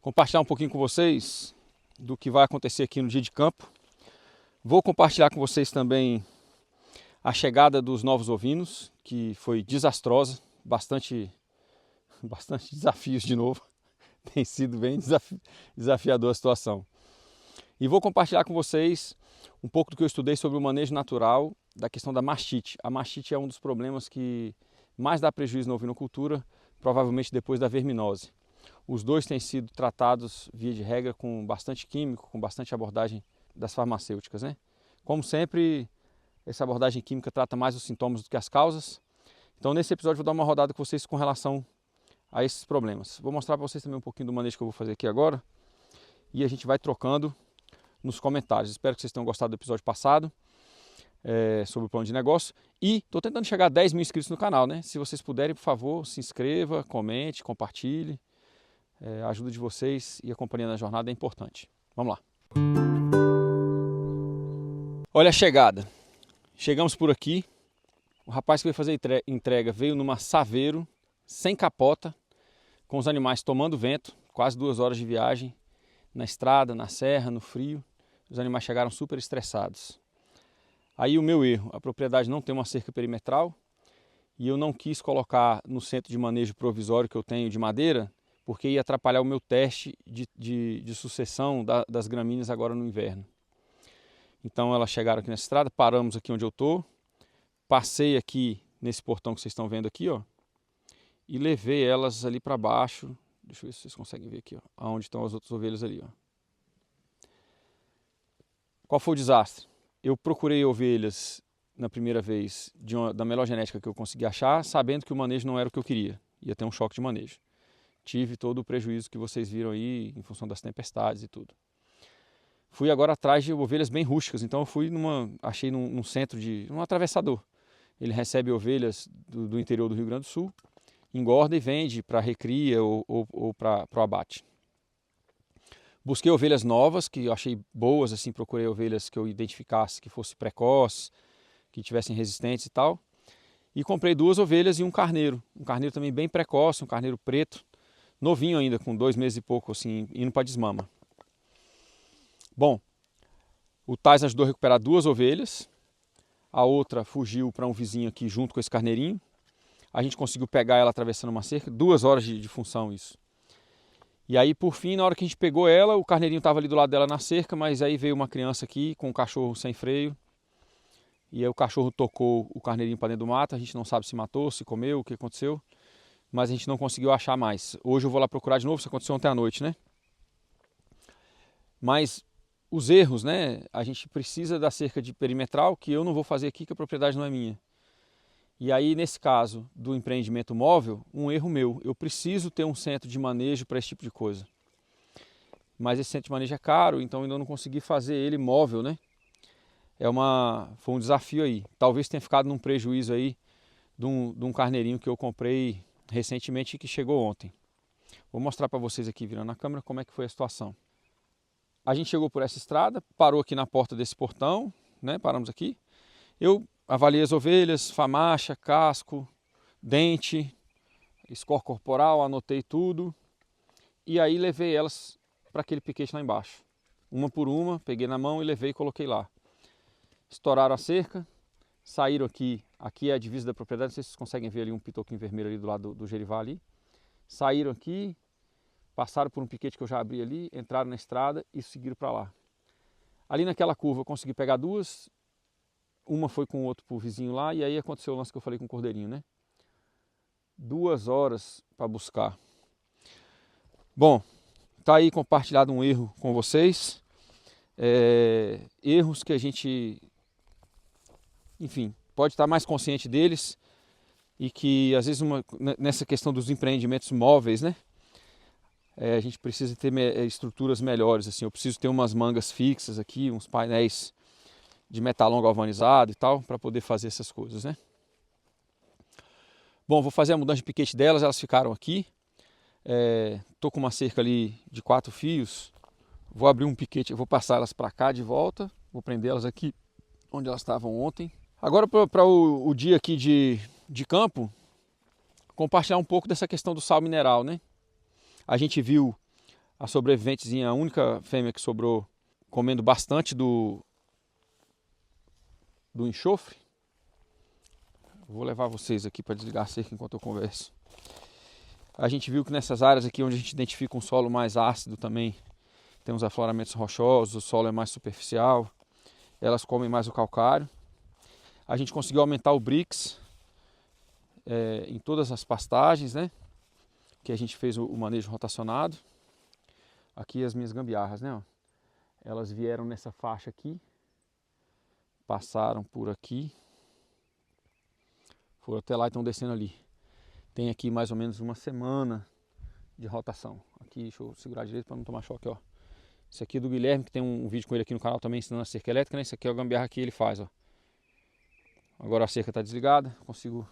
compartilhar um pouquinho com vocês do que vai acontecer aqui no dia de campo. Vou compartilhar com vocês também a chegada dos novos ovinos, que foi desastrosa, bastante desafios de novo, tem sido bem desafiador a situação. E vou compartilhar com vocês um pouco do que eu estudei sobre o manejo natural da questão da mastite. A mastite é um dos problemas que mais dá prejuízo na ovinocultura, provavelmente depois da verminose. Os dois têm sido tratados, via de regra, com bastante químico, com bastante abordagem das farmacêuticas, né? Como sempre, essa abordagem química trata mais os sintomas do que as causas. Então, nesse episódio, vou dar uma rodada com vocês com relação a esses problemas. Vou mostrar para vocês também um pouquinho do manejo que eu vou fazer aqui agora. E a gente vai trocando nos comentários. Espero que vocês tenham gostado do episódio passado sobre o plano de negócio. E estou tentando chegar a 10 mil inscritos no canal, né? Se vocês puderem, por favor, se inscreva, comente, compartilhe. A ajuda de vocês e a companhia na jornada é importante. Vamos lá. Olha a chegada. Chegamos por aqui. O rapaz que veio fazer a entrega veio numa Saveiro, sem capota, com os animais tomando vento, quase 2 horas de viagem, na estrada, na serra, no frio. Os animais chegaram super estressados. Aí o meu erro, a propriedade não tem uma cerca perimetral e eu não quis colocar no centro de manejo provisório que eu tenho de madeira, porque ia atrapalhar o meu teste de sucessão das gramíneas agora no inverno. Então elas chegaram aqui nessa estrada, paramos aqui onde eu estou, passei aqui nesse portão que vocês estão vendo aqui, ó, e levei elas ali para baixo. Deixa eu ver se vocês conseguem ver aqui, ó, onde estão as outras ovelhas ali, ó. Qual foi o desastre? Eu procurei ovelhas na primeira vez da melhor genética que eu consegui achar, sabendo que o manejo não era o que eu queria, ia ter um choque de manejo. Tive todo o prejuízo que vocês viram aí, em função das tempestades e tudo. Fui agora atrás de ovelhas bem rústicas, então eu fui achei num centro um atravessador. Ele recebe ovelhas do interior do Rio Grande do Sul, engorda e vende para recria ou para o abate. Busquei ovelhas novas, que eu achei boas, assim, procurei ovelhas que eu identificasse que fossem precoces, que tivessem resistentes e tal. E comprei 2 ovelhas e um carneiro também bem precoce, um carneiro preto, novinho ainda, com 2 meses e pouco, assim, indo para desmama. Bom, o Tais ajudou a recuperar 2 ovelhas, a outra fugiu para um vizinho aqui junto com esse carneirinho. A gente conseguiu pegar ela atravessando uma cerca, 2 horas de função isso. E aí, por fim, na hora que a gente pegou ela, o carneirinho estava ali do lado dela na cerca, mas aí veio uma criança aqui com um cachorro sem freio. E aí o cachorro tocou o carneirinho para dentro do mato, a gente não sabe se matou, se comeu, o que aconteceu. Mas a gente não conseguiu achar mais. Hoje eu vou lá procurar de novo, isso aconteceu ontem à noite, né? Mas os erros, né? A gente precisa da cerca de perimetral, que eu não vou fazer aqui, que a propriedade não é minha. E aí, nesse caso do empreendimento móvel, um erro meu. Eu preciso ter um centro de manejo para esse tipo de coisa. Mas esse centro de manejo é caro, então ainda não consegui fazer ele móvel, né? Foi um desafio aí. Talvez tenha ficado num prejuízo aí de um carneirinho que eu comprei recentemente e que chegou ontem. Vou mostrar para vocês aqui, virando a câmera, como é que foi a situação. A gente chegou por essa estrada, parou aqui na porta desse portão, né? Paramos aqui. Eu avaliei as ovelhas, famacha, casco, dente, score corporal, anotei tudo. E aí levei elas para aquele piquete lá embaixo. Uma por uma, peguei na mão e levei e coloquei lá. Estouraram a cerca, saíram aqui. Aqui é a divisa da propriedade, não sei se vocês conseguem ver ali um pitoquinho vermelho ali do lado do gerivá ali. Saíram aqui, passaram por um piquete que eu já abri ali, entraram na estrada e seguiram para lá. Ali naquela curva eu consegui pegar 2. Uma foi com o outro pro vizinho lá, e aí aconteceu o lance que eu falei com o cordeirinho, né? 2 horas para buscar. Bom, tá aí compartilhado um erro com vocês. Erros que a gente, enfim, pode estar mais consciente deles e que às vezes nessa questão dos empreendimentos móveis, né? A gente precisa ter estruturas melhores, assim. Eu preciso ter umas mangas fixas aqui, uns painéis de metalon galvanizado e tal, para poder fazer essas coisas, né? Bom, vou fazer a mudança de piquete delas, elas ficaram aqui. Tô com uma cerca ali de 4 fios. Vou abrir um piquete, vou passar elas para cá de volta, vou prender elas aqui onde elas estavam ontem. Agora para o dia aqui de campo, compartilhar um pouco dessa questão do sal mineral, né? A gente viu A sobreviventezinha, a única fêmea que sobrou, comendo bastante do enxofre. Vou levar vocês aqui para desligar a cerca enquanto eu converso. A gente viu que nessas áreas aqui onde a gente identifica um solo mais ácido também, tem uns afloramentos rochosos, o solo é mais superficial, elas comem mais o calcário. A gente conseguiu aumentar o Brix em todas as pastagens, né? Que a gente fez o manejo rotacionado. Aqui as minhas gambiarras, né? Ó. Elas vieram nessa faixa aqui, passaram por aqui, foram até lá e estão descendo ali. Tem aqui mais ou menos uma semana de rotação. Aqui, deixa eu segurar direito para não tomar choque, ó. Esse aqui é do Guilherme, que tem um vídeo com ele aqui no canal também ensinando a cerca elétrica, né? Esse aqui é o gambiarra que ele faz, ó. Agora a cerca está desligada, consigo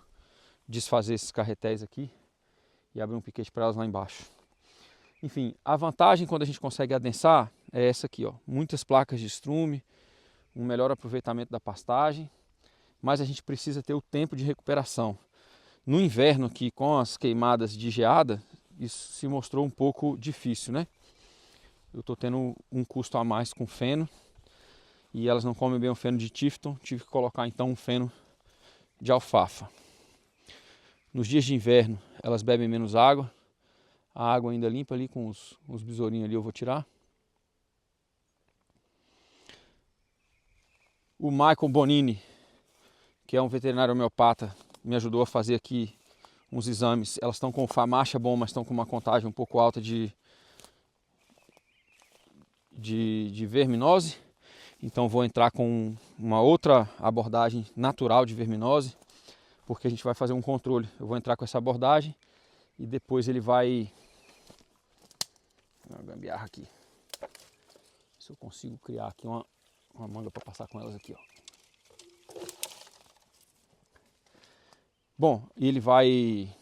desfazer esses carretéis aqui e abrir um piquete para elas lá embaixo. Enfim, a vantagem quando a gente consegue adensar é essa aqui, ó. Muitas placas de estrume, um melhor aproveitamento da pastagem, mas a gente precisa ter o tempo de recuperação. No inverno aqui, com as queimadas de geada, isso se mostrou um pouco difícil, né? Eu estou tendo um custo a mais com feno e elas não comem bem o feno de Tifton, tive que colocar então um feno de alfafa. Nos dias de inverno elas bebem menos água, a água ainda limpa ali com os besourinhos ali eu vou tirar. O Michael Bonini, que é um veterinário homeopata, me ajudou a fazer aqui uns exames. Elas estão com o FAMACHA bom, mas estão com uma contagem um pouco alta de verminose. Então vou entrar com uma outra abordagem natural de verminose, porque a gente vai fazer um controle. Eu vou entrar com essa abordagem e depois ele vai... Vou gambiarra aqui. Se eu consigo criar aqui uma manga para passar com elas aqui, ó. Bom, ele vai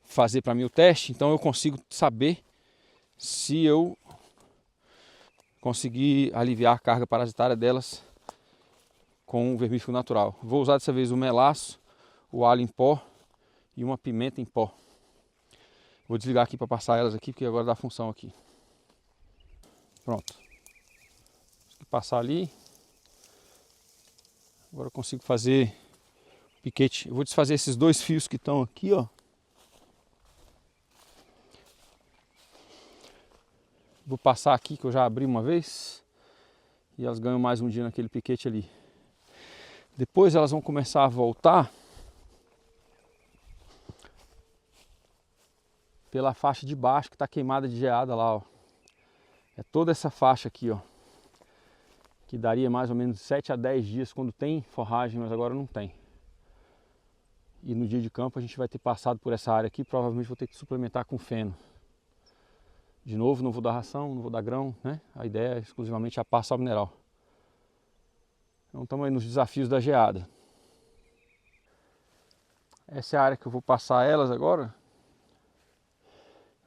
fazer para mim o teste, então eu consigo saber se eu conseguir aliviar a carga parasitária delas com um vermífugo natural. Vou usar dessa vez o melaço, o alho em pó e uma pimenta em pó. Vou desligar aqui para passar elas aqui, porque agora dá função aqui. Pronto. Vou passar ali. Agora eu consigo fazer piquete. Eu vou desfazer esses dois fios que estão aqui, ó. Vou passar aqui, que eu já abri uma vez. E elas ganham mais um dia naquele piquete ali. Depois elas vão começar a voltar pela faixa de baixo que está queimada de geada lá, ó. É toda essa faixa aqui, ó. Que daria mais ou menos 7 a 10 dias quando tem forragem, mas agora não tem. E no dia de campo a gente vai ter passado por essa área aqui, provavelmente vou ter que suplementar com feno. De novo, não vou dar ração, não vou dar grão, né? A ideia é exclusivamente a pasta ao mineral. Então estamos aí nos desafios da geada. Essa é a área que eu vou passar elas agora.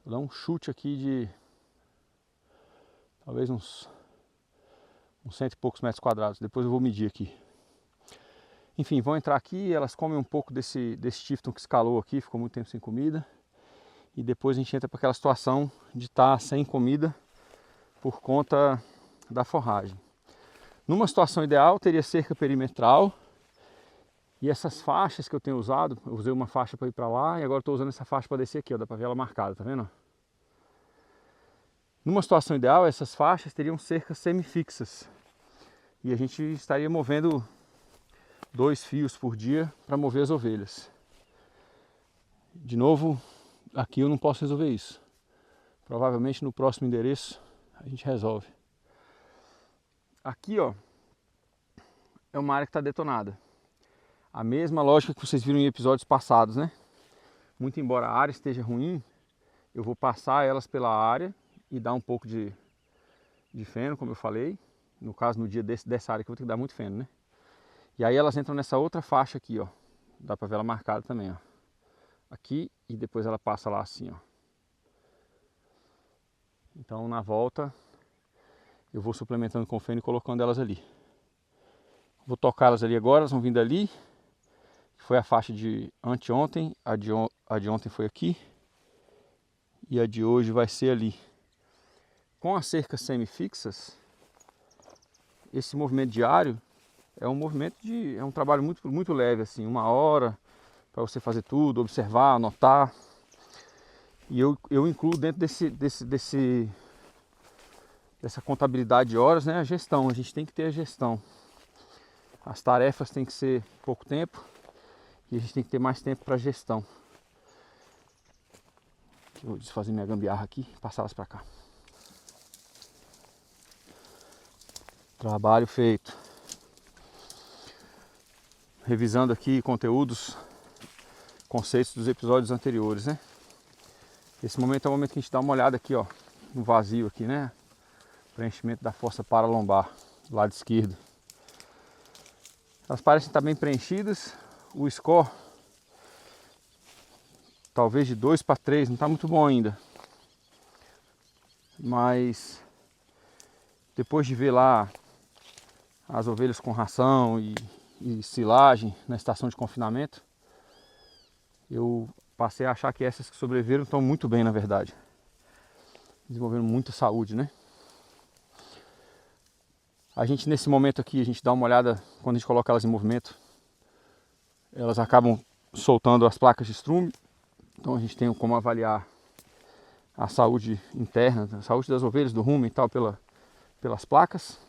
Vou dar um chute aqui de talvez uns 100 e poucos metros quadrados. Depois eu vou medir aqui. Enfim, vão entrar aqui, elas comem um pouco desse Tifton que escalou aqui, ficou muito tempo sem comida. E depois a gente entra para aquela situação de estar sem comida por conta da forragem. Numa situação ideal, teria cerca perimetral. E essas faixas que eu tenho usado, eu usei uma faixa para ir para lá e agora estou usando essa faixa para descer aqui, ó, dá para ver ela marcada, tá vendo? Numa situação ideal, essas faixas teriam cercas semifixas. E a gente estaria movendo 2 fios por dia para mover as ovelhas. De novo, aqui eu não posso resolver isso. Provavelmente no próximo endereço a gente resolve. Aqui, ó, é uma área que está detonada. A mesma lógica que vocês viram em episódios passados, né? Muito embora a área esteja ruim, eu vou passar elas pela área e dar um pouco de feno, como eu falei. No caso, no dia dessa área que eu vou ter que dar muito feno, né? E aí elas entram nessa outra faixa aqui, ó. Dá pra ver ela marcada também, ó. Aqui e depois ela passa lá assim, ó. Então na volta eu vou suplementando com feno e colocando elas ali. Vou tocar elas ali agora, elas vão vindo ali. Foi a faixa de anteontem, a de ontem foi aqui. E a de hoje vai ser ali. com as cercas semifixas, esse movimento diário é um movimento é um trabalho muito leve, assim, 1 hora para você fazer tudo, observar, anotar. E eu incluo dentro dessa contabilidade de horas, né, a gestão. A gente tem que ter a gestão. As tarefas têm que ser pouco tempo e a gente tem que ter mais tempo para gestão. Eu vou desfazer minha gambiarra aqui e passar elas para cá. Trabalho feito. Revisando aqui conteúdos, conceitos dos episódios anteriores, né? Esse momento é o momento que a gente dá uma olhada aqui, ó, no vazio aqui, né? Preenchimento da fossa paralombar, do lado esquerdo. Elas parecem estar bem preenchidas. O score, talvez de 2 para 3, não está muito bom ainda. Mas depois de ver lá as ovelhas com ração e silagem na estação de confinamento, eu passei a achar que essas que sobreviveram estão muito bem, na verdade. Desenvolvendo muita saúde, né? A gente, nesse momento aqui, a gente dá uma olhada, quando a gente coloca elas em movimento, elas acabam soltando as placas de estrume. Então a gente tem como avaliar a saúde interna, a saúde das ovelhas, do rumen e tal, pelas placas.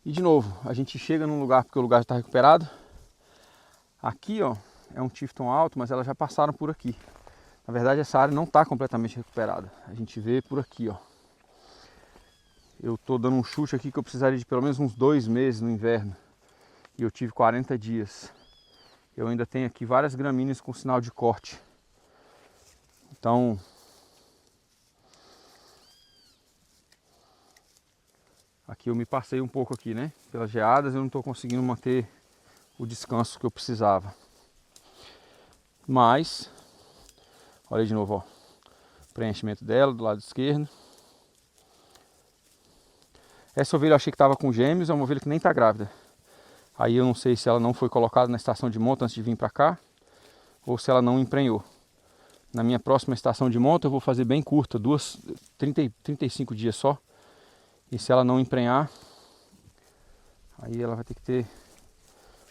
E de novo, a gente chega num lugar porque o lugar já está recuperado. Aqui, ó, é um Tifton alto, mas elas já passaram por aqui. Na verdade, essa área não está completamente recuperada. A gente vê por aqui, ó. Eu estou dando um chute aqui que eu precisaria de pelo menos uns 2 meses no inverno. E eu tive 40 dias. Eu ainda tenho aqui várias gramíneas com sinal de corte. Então, aqui eu me passei um pouco aqui, né? Pelas geadas eu não estou conseguindo manter o descanso que eu precisava. Mas, olha aí de novo, ó. Preenchimento dela do lado esquerdo. Essa ovelha eu achei que estava com gêmeos, é uma ovelha que nem está grávida. Aí eu não sei se ela não foi colocada na estação de monta antes de vir para cá, ou se ela não emprenhou. Na minha próxima estação de monta eu vou fazer bem curta, 35 dias só. E se ela não emprenhar, aí ela vai ter que ter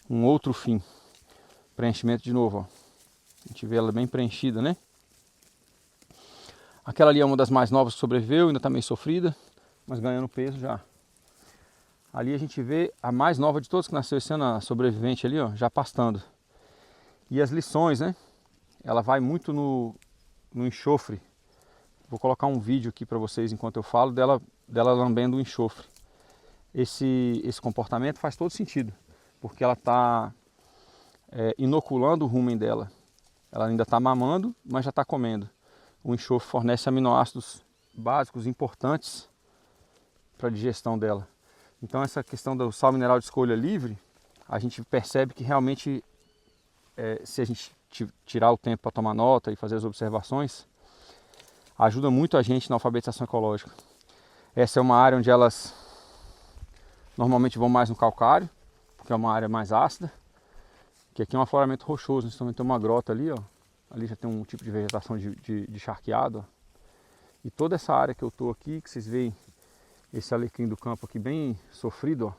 um outro fim. Preenchimento de novo, ó. A gente vê ela bem preenchida, né? Aquela ali é uma das mais novas que sobreviveu, ainda está meio sofrida, mas ganhando peso já. Ali a gente vê a mais nova de todas que nasceu esse ano, a sobrevivente ali, ó, já pastando. E as lições, né? Ela vai muito no enxofre. Vou colocar um vídeo aqui para vocês enquanto eu falo dela lambendo o enxofre. Esse comportamento faz todo sentido, porque ela está inoculando o rumen dela. Ela ainda está mamando, mas já está comendo. O enxofre fornece aminoácidos básicos importantes para a digestão dela. Então essa questão do sal mineral de escolha livre, a gente percebe que realmente, se a gente tirar o tempo para tomar nota e fazer as observações, ajuda muito a gente na alfabetização ecológica. Essa é uma área onde elas normalmente vão mais no calcário, porque é uma área mais ácida, que aqui é um afloramento rochoso, nós também tem uma grota ali, ó. Ali já tem um tipo de vegetação de charqueado, ó. E toda essa área que eu estou aqui, que vocês veem esse alecrim do campo aqui bem sofrido, ó,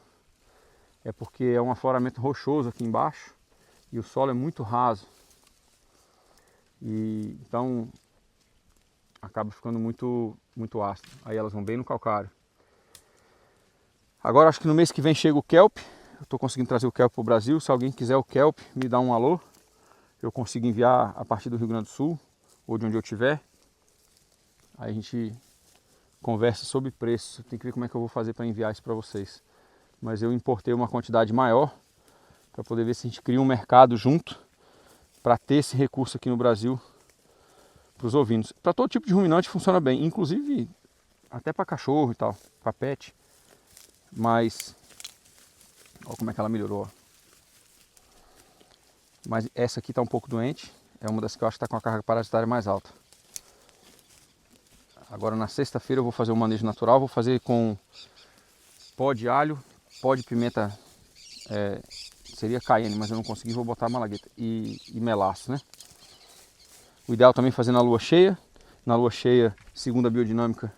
é porque é um afloramento rochoso aqui embaixo e o solo é muito raso. E então acaba ficando muito ácido. Aí elas vão bem no calcário. Agora acho que no mês que vem chega o kelp. Eu estou conseguindo trazer o kelp para o Brasil. Se alguém quiser o kelp, me dá um alô. Eu consigo enviar a partir do Rio Grande do Sul ou de onde eu estiver. Aí a gente conversa sobre preço. Tem que ver como é que eu vou fazer para enviar isso para vocês. Mas eu importei uma quantidade maior para poder ver se a gente cria um mercado junto para ter esse recurso aqui no Brasil para os ovinos. Para todo tipo de ruminante funciona bem, inclusive até para cachorro e tal, para pet. Mas olha como é que ela melhorou. Mas essa aqui está um pouco doente, é uma das que eu acho que está com a carga parasitária mais alta. Agora na sexta-feira eu vou fazer um manejo natural, vou fazer com pó de alho, pó de pimenta, seria cayenne, mas eu não consegui, vou botar malagueta e melaço, né? O ideal também é fazer na lua cheia. na lua cheia, segundo a biodinâmica,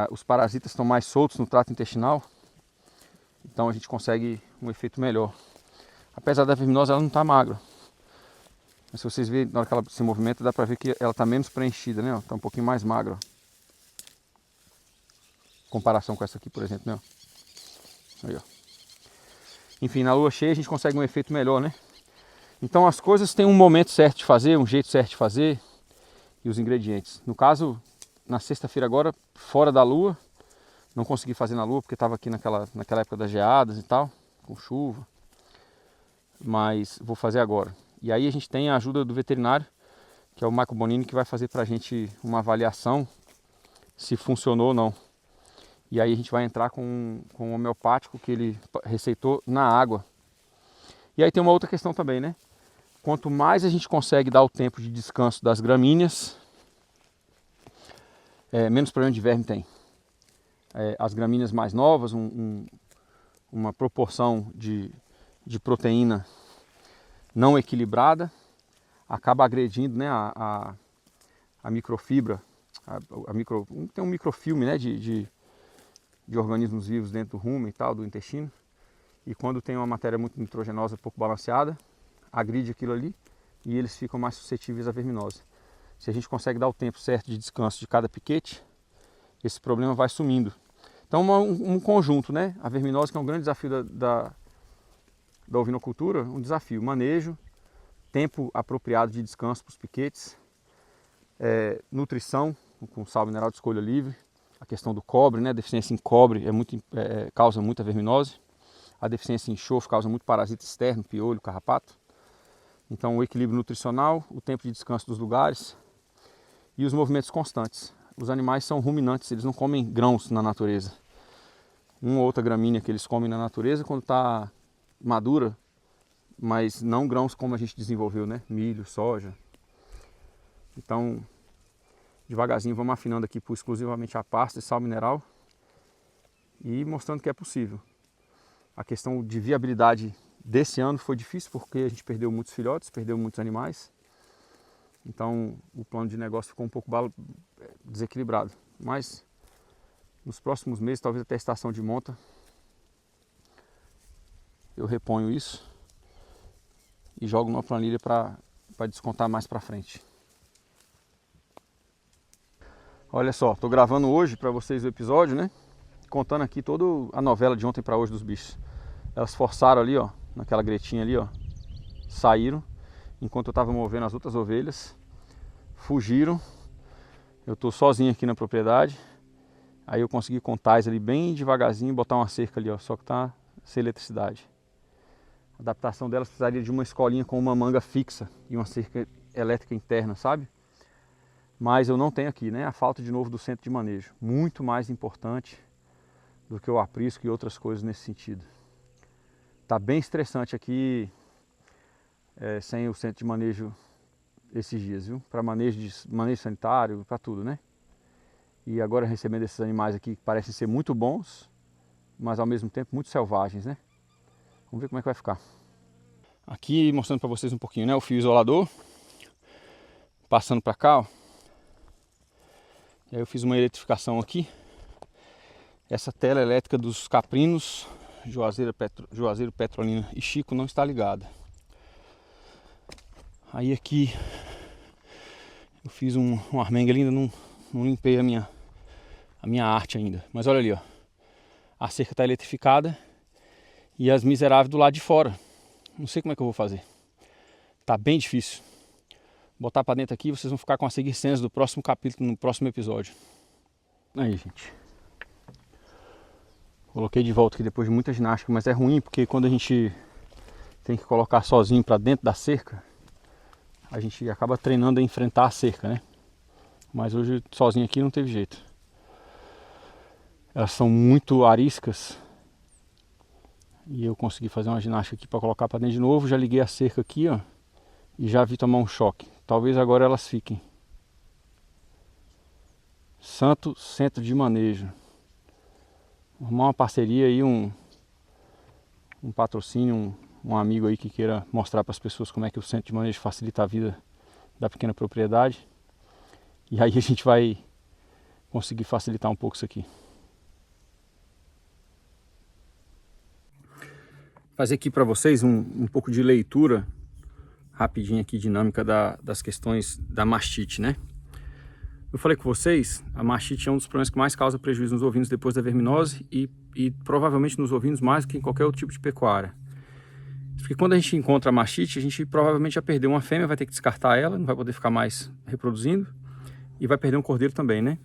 os parasitas estão mais soltos no trato intestinal, então a gente consegue um efeito melhor. Apesar da verminose, ela não está magra, mas se vocês verem, na hora que ela se movimenta, dá para ver que ela está menos preenchida, né? Está um pouquinho mais magra, em comparação com essa aqui, por exemplo, né? Aí, ó. Enfim, na lua cheia a gente consegue um efeito melhor, né? Então as coisas têm um momento certo de fazer, um jeito certo de fazer e os ingredientes. No caso, na sexta-feira agora, fora da lua, não consegui fazer na lua porque estava aqui naquela época das geadas e tal, com chuva, mas vou fazer agora. E aí a gente tem a ajuda do veterinário, que é o Marco Bonini, que vai fazer pra gente uma avaliação se funcionou ou não. E aí a gente vai entrar com um homeopático que ele receitou na água. E aí tem uma outra questão também, né? Quanto mais a gente consegue dar o tempo de descanso das gramíneas, menos problema de verme tem. As gramíneas mais novas, uma proporção de proteína não equilibrada, acaba agredindo, né, a microfibra, tem um microfilme, né, de organismos vivos dentro do rumen e tal, do intestino. E quando tem uma matéria muito nitrogenosa, pouco balanceada, agride aquilo ali e eles ficam mais suscetíveis à verminose. Se a gente consegue dar o tempo certo de descanso de cada piquete, esse problema vai sumindo. Então um conjunto, né? A verminose, que é um grande desafio da ovinocultura, um desafio, manejo, tempo apropriado de descanso para os piquetes, nutrição com sal mineral de escolha livre, a questão do cobre, né? A deficiência em cobre causa muita verminose. A deficiência em enxofre causa muito parasita externo, piolho, carrapato. Então o equilíbrio nutricional, o tempo de descanso dos lugares e os movimentos constantes. Os animais são ruminantes, eles não comem grãos na natureza. Uma ou outra gramínea que eles comem na natureza quando está madura, mas não grãos como a gente desenvolveu, né? Milho, soja. Então, devagarzinho vamos afinando aqui por exclusivamente a pasta e sal mineral e mostrando que é possível. A questão de viabilidade desse ano foi difícil porque a gente perdeu muitos filhotes, perdeu muitos animais. Então o plano de negócio ficou um pouco desequilibrado. Mas nos próximos meses, talvez até a estação de monta, eu reponho isso e jogo numa planilha para descontar mais para frente. Olha só, estou gravando hoje para vocês o episódio, né? Contando aqui toda a novela de ontem para hoje dos bichos. Elas forçaram ali, ó, naquela gretinha ali, ó, saíram, enquanto eu estava movendo as outras ovelhas, fugiram. Eu estou sozinho aqui na propriedade, aí eu consegui com tais ali bem devagarzinho, botar uma cerca ali, ó, só que tá sem eletricidade. A adaptação delas precisaria de uma escolinha com uma manga fixa e uma cerca elétrica interna, sabe? Mas eu não tenho aqui, né? A falta de novo do centro de manejo, muito mais importante do que o aprisco e outras coisas nesse sentido. Tá bem estressante aqui sem o centro de manejo esses dias, viu? Para manejo sanitário, para tudo, né? E agora recebendo esses animais aqui que parecem ser muito bons, mas ao mesmo tempo muito selvagens, né? Vamos ver como é que vai ficar. Aqui mostrando para vocês um pouquinho, né? O fio isolador passando para cá, ó. E aí eu fiz uma eletrificação aqui. Essa tela elétrica dos caprinos, Juazeiro, Petrolina e Chico não está ligada. Aí aqui eu fiz um armengue ainda, não limpei a minha arte ainda. Mas olha ali, ó. A cerca está eletrificada e as miseráveis do lado de fora. Não sei como é que eu vou fazer. Tá bem difícil. Botar para dentro aqui, vocês vão ficar com as seguir cenas do próximo capítulo, no próximo episódio. Aí, gente. Coloquei de volta aqui depois de muita ginástica, mas é ruim porque quando a gente tem que colocar sozinho para dentro da cerca, a gente acaba treinando a enfrentar a cerca, né? Mas hoje sozinho aqui não teve jeito. Elas são muito ariscas e eu consegui fazer uma ginástica aqui para colocar para dentro de novo. Já liguei a cerca aqui, ó, e já vi tomar um choque. Talvez agora elas fiquem. Santo Centro de Manejo. Arrumar uma parceria aí, um patrocínio, um amigo aí que queira mostrar para as pessoas como é que o centro de manejo facilita a vida da pequena propriedade. E aí a gente vai conseguir facilitar um pouco isso aqui. Fazer aqui para vocês um pouco de leitura rapidinho aqui, dinâmica das questões da mastite, né? Eu falei com vocês, a mastite é um dos problemas que mais causa prejuízo nos ovinos depois da verminose e provavelmente nos ovinos mais do que em qualquer outro tipo de pecuária. Porque quando a gente encontra a mastite, a gente provavelmente já perdeu uma fêmea, vai ter que descartar ela, não vai poder ficar mais reproduzindo e vai perder um cordeiro também, né?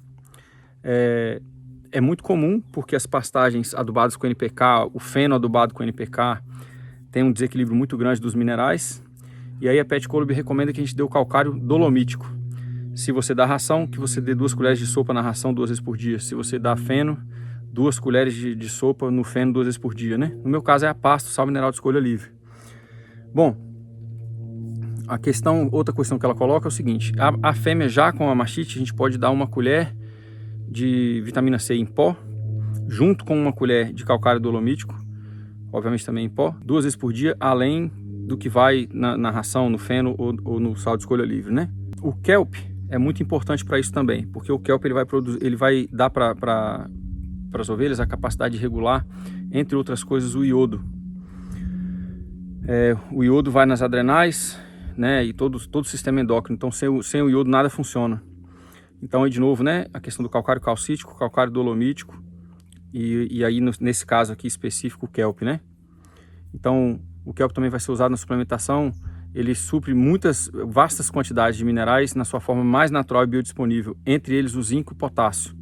É muito comum porque as pastagens adubadas com NPK, o feno adubado com NPK, tem um desequilíbrio muito grande dos minerais. E aí a Pet Colib recomenda que a gente dê o calcário dolomítico. Se você dá ração, que você dê 2 colheres de sopa na ração 2 vezes por dia. Se você dá feno, 2 colheres de sopa no feno 2 vezes por dia, né? No meu caso é a pasto, sal mineral de escolha livre. Bom, outra questão que ela coloca é o seguinte: a fêmea já com a mastite, a gente pode dar 1 colher de vitamina C em pó, junto com 1 colher de calcário dolomítico, obviamente também em pó, 2 vezes por dia, além do que vai na ração, no feno ou no sal de escolha livre, né? O kelp é muito importante para isso também, porque o kelp ele vai dar para as ovelhas a capacidade de regular, entre outras coisas, o iodo. O iodo vai nas adrenais, né, e todo o sistema endócrino. Então sem o iodo nada funciona. Então aí de novo, né, a questão do calcário calcítico, calcário dolomítico e aí nesse caso aqui específico o kelp, né? Então o kelp também vai ser usado na suplementação. Ele supre vastas quantidades de minerais na sua forma mais natural e biodisponível, entre eles o zinco e o potássio,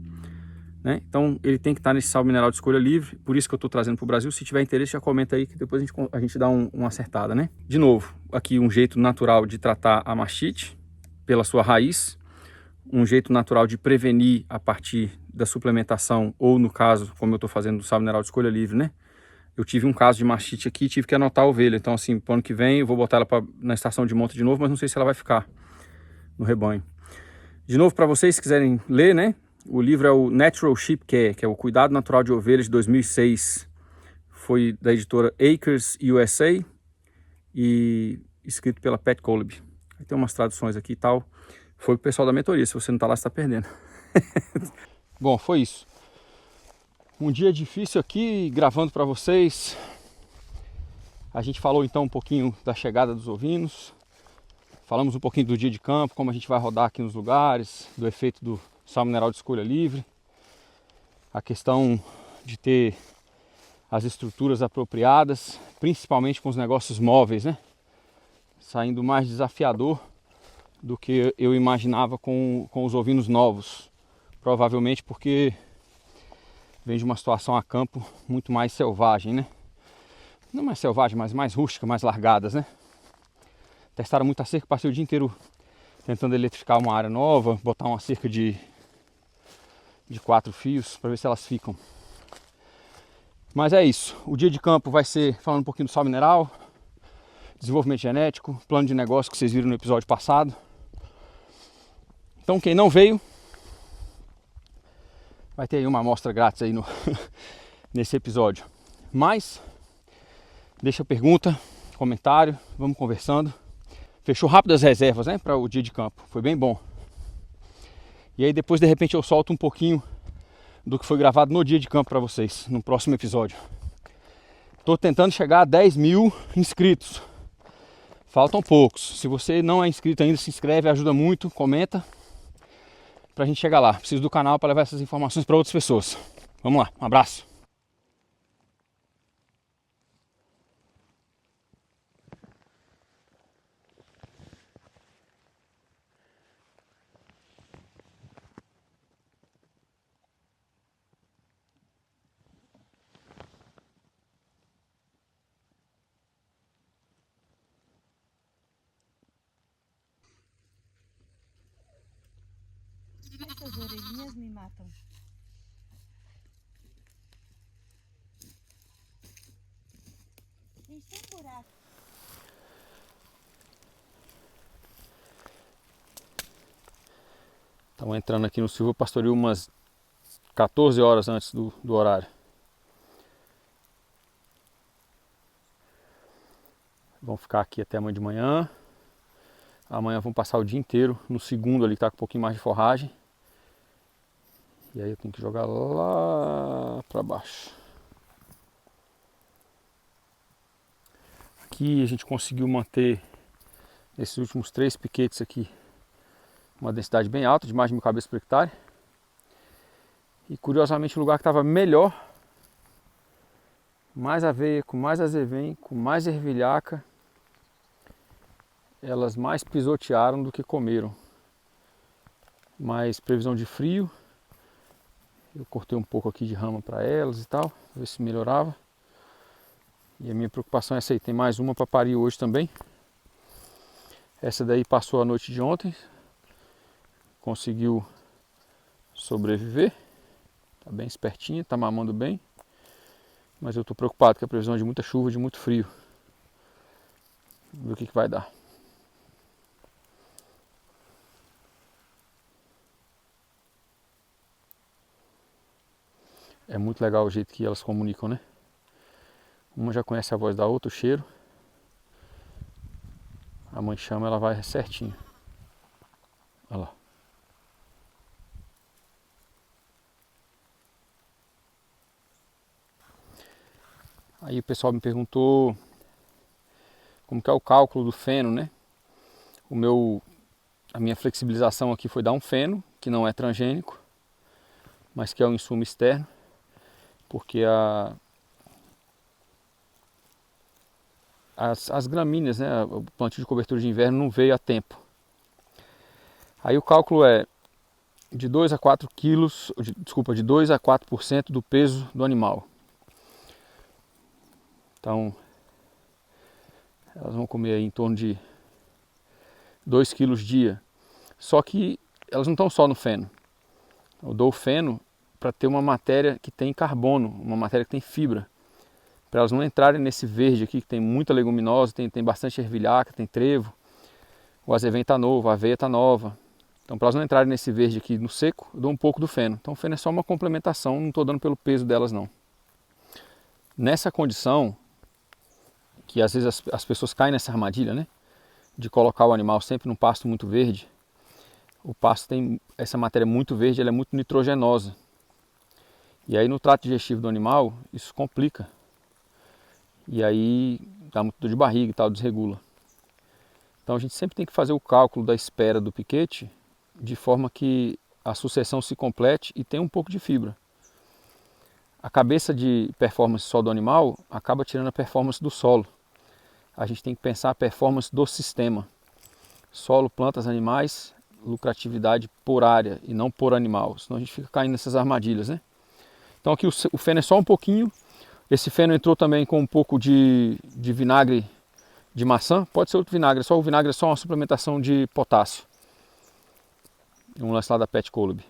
né? Então ele tem que estar nesse sal mineral de escolha livre, por isso que eu estou trazendo para o Brasil. Se tiver interesse, já comenta aí que depois a gente dá uma acertada, né? De novo, aqui um jeito natural de tratar a mastite pela sua raiz, um jeito natural de prevenir a partir da suplementação, ou no caso, como eu estou fazendo do sal mineral de escolha livre, né? Eu tive um caso de mastite aqui, tive que anotar a ovelha. Então, assim, pro ano que vem eu vou botar ela na estação de monta de novo, mas não sei se ela vai ficar no rebanho. De novo, para vocês que quiserem ler, né? O livro é o Natural Sheep Care, que é o Cuidado Natural de Ovelhas, de 2006. Foi da editora Acres USA e escrito pela Pet Colib. Tem umas traduções aqui e tal. Foi o pessoal da mentoria. Se você não tá lá, você tá perdendo. Bom, foi isso. Um dia difícil aqui, gravando para vocês. A gente falou então um pouquinho da chegada dos ovinos. Falamos um pouquinho do dia de campo, como a gente vai rodar aqui nos lugares, do efeito do sal mineral de escolha livre. A questão de ter as estruturas apropriadas, principalmente com os negócios móveis, né? Saindo mais desafiador do que eu imaginava com os ovinos novos. Provavelmente porque vem de uma situação a campo muito mais selvagem, né? Não mais selvagem, mas mais rústica, mais largadas, né? Testaram muita cerca, passei o dia inteiro tentando eletrificar uma área nova, botar uma cerca de 4 fios para ver se elas ficam. Mas é isso, o dia de campo vai ser falando um pouquinho do sal mineral, desenvolvimento genético, plano de negócio que vocês viram no episódio passado. Então quem não veio, vai ter aí uma amostra grátis aí nesse episódio. Mas, deixa a pergunta, comentário, vamos conversando. Fechou rápido as reservas, né, para o dia de campo, foi bem bom. E aí depois de repente eu solto um pouquinho do que foi gravado no dia de campo para vocês, no próximo episódio. Estou tentando chegar a 10 mil inscritos. Faltam poucos. Se você não é inscrito ainda, se inscreve, ajuda muito, comenta. Pra gente chegar lá. Preciso do canal para levar essas informações para outras pessoas. Vamos lá, um abraço. Essas orelhinhas me matam. Gente, tem um buraco. Estamos entrando aqui no Silva Pastoril umas 14 horas antes do horário. Vamos ficar aqui até amanhã de manhã. Amanhã vamos passar o dia inteiro no segundo ali que tá com um pouquinho mais de forragem. E aí eu tenho que jogar lá para baixo. Aqui a gente conseguiu manter esses últimos 3 piquetes aqui uma densidade bem alta, de mais de 1000 cabeças por hectare. E curiosamente o lugar que estava melhor, mais aveia, com mais azevém, com mais ervilhaca, elas mais pisotearam do que comeram. Mais previsão de frio, eu cortei um pouco aqui de rama para elas e tal, ver se melhorava. E a minha preocupação é essa aí, tem mais uma para parir hoje também. Essa daí passou a noite de ontem, conseguiu sobreviver, tá bem espertinha, tá mamando bem. Mas eu estou preocupado com a previsão de muita chuva, de muito frio. Vamos ver o que vai dar. É muito legal o jeito que elas comunicam, né? Uma já conhece a voz da outra, o cheiro. A mãe chama, ela vai certinho. Olha lá. Aí o pessoal me perguntou como que é o cálculo do feno, né? A minha flexibilização aqui foi dar um feno, que não é transgênico, mas que é um insumo externo, porque as gramíneas, né, o plantio de cobertura de inverno não veio a tempo. Aí o cálculo é de 2 a 4 quilos, desculpa, de 2 a 4% do peso do animal. Então, elas vão comer aí em torno de 2 quilos dia. Só que elas não estão só no feno. Eu dou o feno para ter uma matéria que tem carbono, uma matéria que tem fibra. Para elas não entrarem nesse verde aqui, que tem muita leguminosa, tem bastante ervilhaca, tem trevo. O azevém está novo, a aveia está nova. Então, para elas não entrarem nesse verde aqui no seco, eu dou um pouco do feno. Então, o feno é só uma complementação, não estou dando pelo peso delas, não. Nessa condição, que às vezes as pessoas caem nessa armadilha, né? De colocar o animal sempre num pasto muito verde. O pasto tem essa matéria muito verde, ela é muito nitrogenosa. E aí no trato digestivo do animal, isso complica. E aí dá muito dor de barriga e tal, desregula. Então a gente sempre tem que fazer o cálculo da espera do piquete de forma que a sucessão se complete e tenha um pouco de fibra. A cabeça de performance só do animal acaba tirando a performance do solo. A gente tem que pensar a performance do sistema. Solo, plantas, animais, lucratividade por área e não por animal. Senão a gente fica caindo nessas armadilhas, né? Então aqui o feno é só um pouquinho. Esse feno entrou também com um pouco de vinagre de maçã. Pode ser outro vinagre, o vinagre é só uma suplementação de potássio. Um lance lá da Pet Colub.